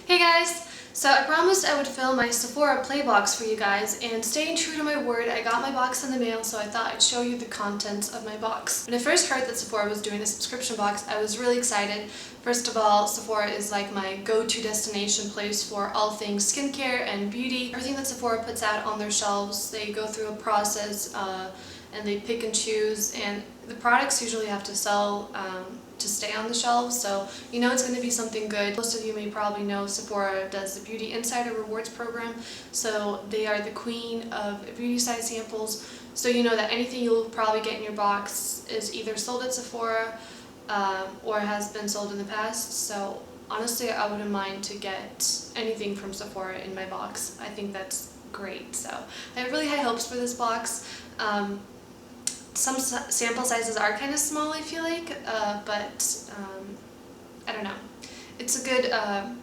Hey guys! So I promised I would film my Sephora play box for you guys, and staying true to my word, I got my box in the mail, so I thought I'd show you the contents of my box. When I first heard that Sephora was doing a subscription box, I was really excited. First of all, Sephora is like my go-to destination place for all things skincare and beauty. Everything that Sephora puts out on their shelves, they go through a process and they pick and choose, and the products usually have to sell to stay on the shelves, so you know it's going to be something good. Most of you may probably know Sephora does the Beauty Insider Rewards program, so they are the queen of beauty side samples, so you know that anything you'll probably get in your box is either sold at Sephora or has been sold in the past. So honestly, I wouldn't mind to get anything from Sephora in my box. I think that's great, so I have really high hopes for this box. Some sample sizes are kind of small, I feel like, but I don't know. It's a good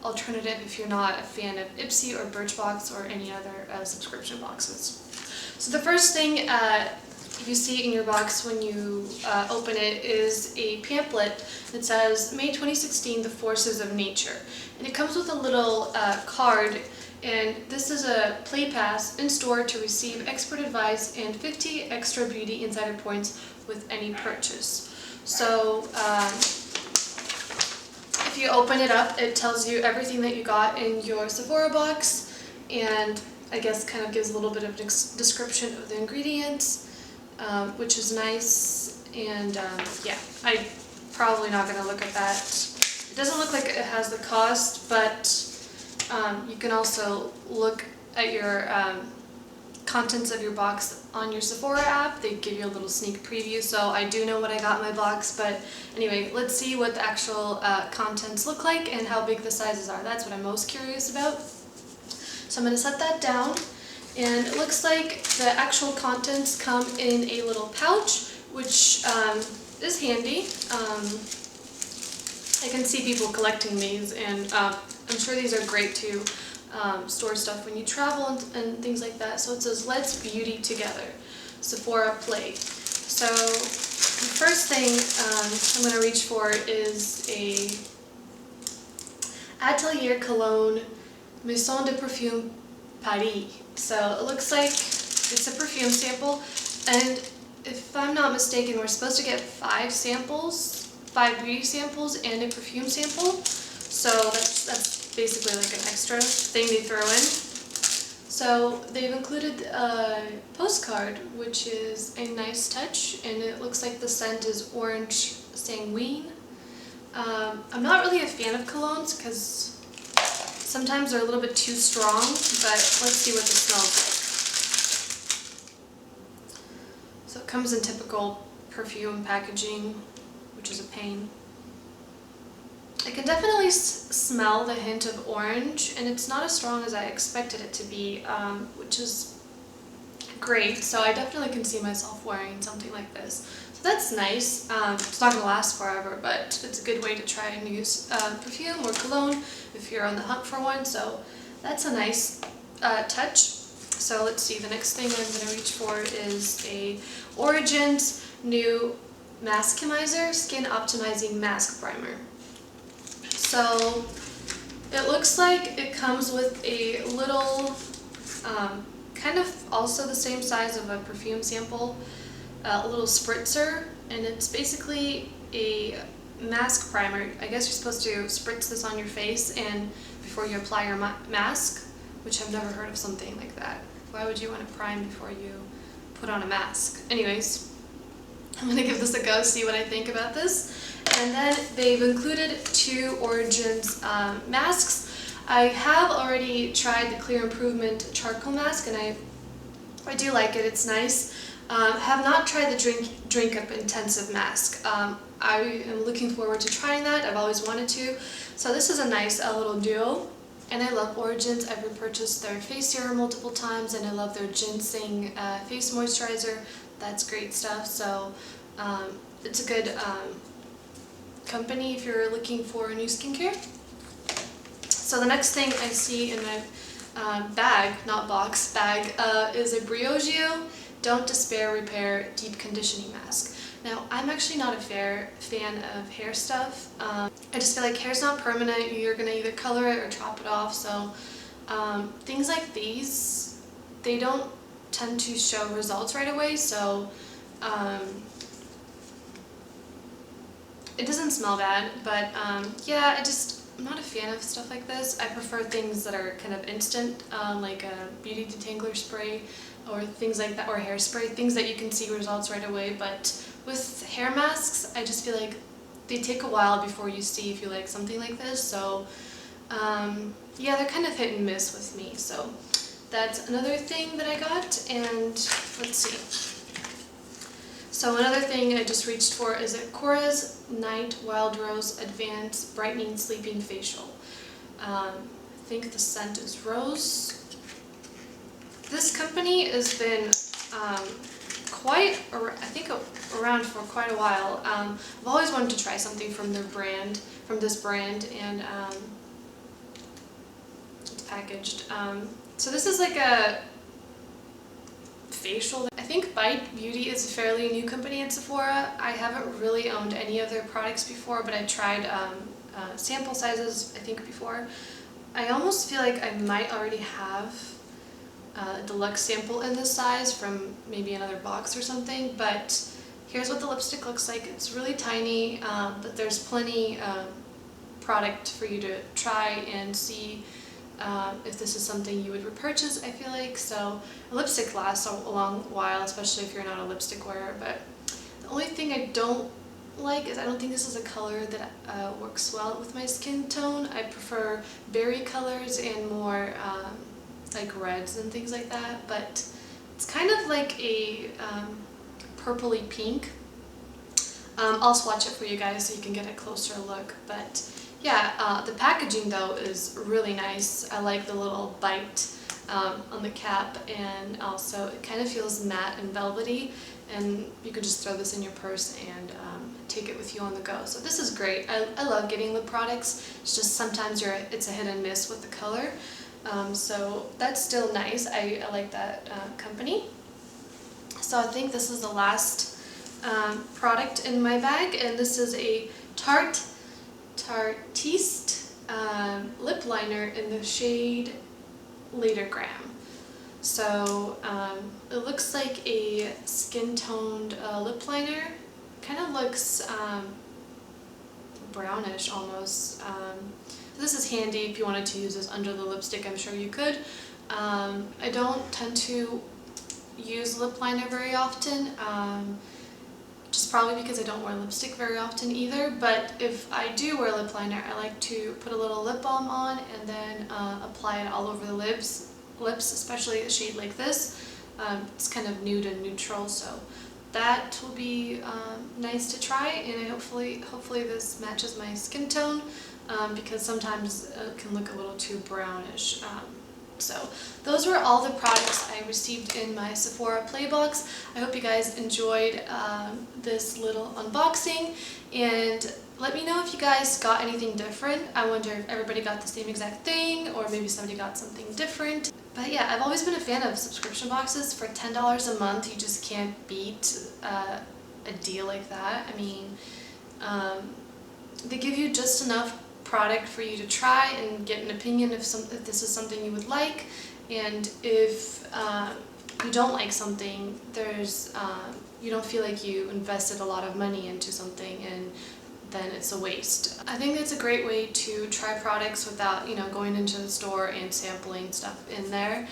alternative if you're not a fan of Ipsy or Birchbox or any other subscription boxes. So the first thing you see in your box when you open it is a pamphlet that says May 2016, The Forces of Nature. And it comes with a little card. And this is a play pass in store to receive expert advice and 50 extra beauty insider points with any purchase. So if you open it up, it tells you everything that you got in your Sephora box, and I guess kind of gives a little bit of description of the ingredients, which is nice. And yeah, I'm probably not going to look at that. It doesn't look like it has the cost, but you can also look at your contents of your box on your Sephora app. They give you a little sneak preview, so I do know what I got in my box. But anyway, let's see what the actual contents look like and how big the sizes are. That's what I'm most curious about. So I'm going to set that down, and it looks like the actual contents come in a little pouch, which is handy. I can see people collecting these, and I'm sure these are great to store stuff when you travel and things like that. So it says, Let's Beauty Together, Sephora Play. So the first thing I'm going to reach for is a Atelier Cologne Maison de Perfume Paris. So it looks like it's a perfume sample, and if I'm not mistaken, we're supposed to get 5 beauty samples and a perfume sample. So that's basically like an extra thing they throw in. So they've included a Postcard, which is a nice touch, and it looks like the scent is Orange Sanguine. I'm not really a fan of colognes because sometimes they're a little bit too strong, but let's see what this smells like. So it comes in typical perfume packaging, which is a pain. I can definitely smell the hint of orange, and it's not as strong as I expected it to be, which is great. So I definitely can see myself wearing something like this. So that's nice. It's not going to last forever, but it's a good way to try and use perfume or cologne if you're on the hunt for one. So that's a nice touch. So let's see, the next thing I'm going to reach for is a Origins new Maskimizer Skin Optimizing Mask Primer. So it looks like it comes with a little, kind of also the same size of a perfume sample, a little spritzer, and it's basically a mask primer. I guess you're supposed to spritz this on your face and before you apply your mask, which I've never heard of something like that. Why would you want to prime before you put on a mask? Anyways, I'm going to give this a go, see what I think about this. And then they've included 2 Origins masks. I have already tried the Clear Improvement Charcoal Mask, and I do like it. It's nice. Have not tried the Drink Up Intensive Mask. I am looking forward to trying that. I've always wanted to. So this is a nice little duo. And I love Origins. I've repurchased their face serum multiple times, and I love their Ginseng face moisturizer. That's great stuff. So it's a good company if you're looking for new skincare. So the next thing I see in my bag, not box, is a Briogeo Don't Despair Repair Deep Conditioning Mask. Now, I'm actually not a fan of hair stuff. I just feel like hair's not permanent. You're gonna either color it or chop it off. So things like these, they don't tend to show results right away. So it doesn't smell bad, but yeah, I'm not a fan of stuff like this. I prefer things that are kind of instant, like a beauty detangler spray or things like that, or hairspray, things that you can see results right away. But with hair masks, I just feel like they take a while before you see if you like something like this. So yeah, they're kind of hit and miss with me. So that's another thing that I got. And let's see. So another thing I just reached for is Kora's Night Wild Rose Advanced Brightening Sleeping Facial. I think the scent is rose. This company has been around for quite a while. I've always wanted to try something from this brand, and it's packaged. So this is like a facial. I think Bite Beauty is a fairly new company at Sephora. I haven't really owned any of their products before, but I tried sample sizes, I think, before. I almost feel like I might already have a deluxe sample in this size from maybe another box or something, but here's what the lipstick looks like. It's really tiny, but there's plenty product for you to try and see if this is something you would repurchase, I feel like. So a lipstick lasts a long while, especially if you're not a lipstick wearer, but the only thing I don't like is I don't think this is a color that works well with my skin tone. I prefer berry colors and more like reds and things like that, but it's kind of like a purpley pink. I'll swatch it for you guys so you can get a closer look, but yeah, the packaging though is really nice. I like the little bite on the cap, and also it kind of feels matte and velvety, and you could just throw this in your purse and take it with you on the go. So this is great. I love getting lip products. It's just sometimes it's a hit and miss with the color. So that's still nice. I like that company. So I think this is the last product in my bag, and this is a Tartiste lip liner in the shade Latergram. So it looks like a skin-toned lip liner. Kind of looks brownish almost. This is handy if you wanted to use this under the lipstick. I'm sure you could. I don't tend to use lip liner very often, just probably because I don't wear lipstick very often either. But if I do wear lip liner, I like to put a little lip balm on and then apply it all over the lips, especially a shade like this. It's kind of nude and neutral, so that will be nice to try, and hopefully this matches my skin tone, because sometimes it can look a little too brownish. So those were all the products I received in my Sephora Play Box. I hope you guys enjoyed this little unboxing, and let me know if you guys got anything different. I wonder if everybody got the same exact thing, or maybe somebody got something different. But yeah, I've always been a fan of subscription boxes. For $10 a month, you just can't beat a deal like that. I mean, they give you just enough product for you to try and get an opinion if this is something you would like, and if you don't like something, you don't feel like you invested a lot of money into something and then it's a waste. I think it's a great way to try products without, going into the store and sampling stuff in there.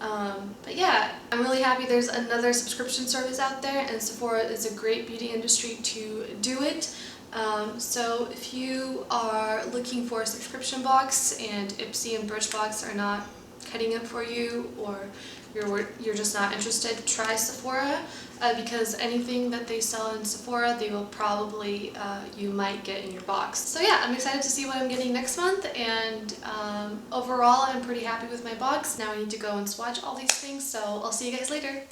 But yeah, I'm really happy there's another subscription service out there, and Sephora is a great beauty industry to do it. So if you are looking for a subscription box and Ipsy and Birchbox are not cutting it for you, or you're just not interested, try Sephora, because anything that they sell in Sephora, they will probably, you might get in your box. So yeah, I'm excited to see what I'm getting next month, and overall I'm pretty happy with my box. Now I need to go and swatch all these things, so I'll see you guys later.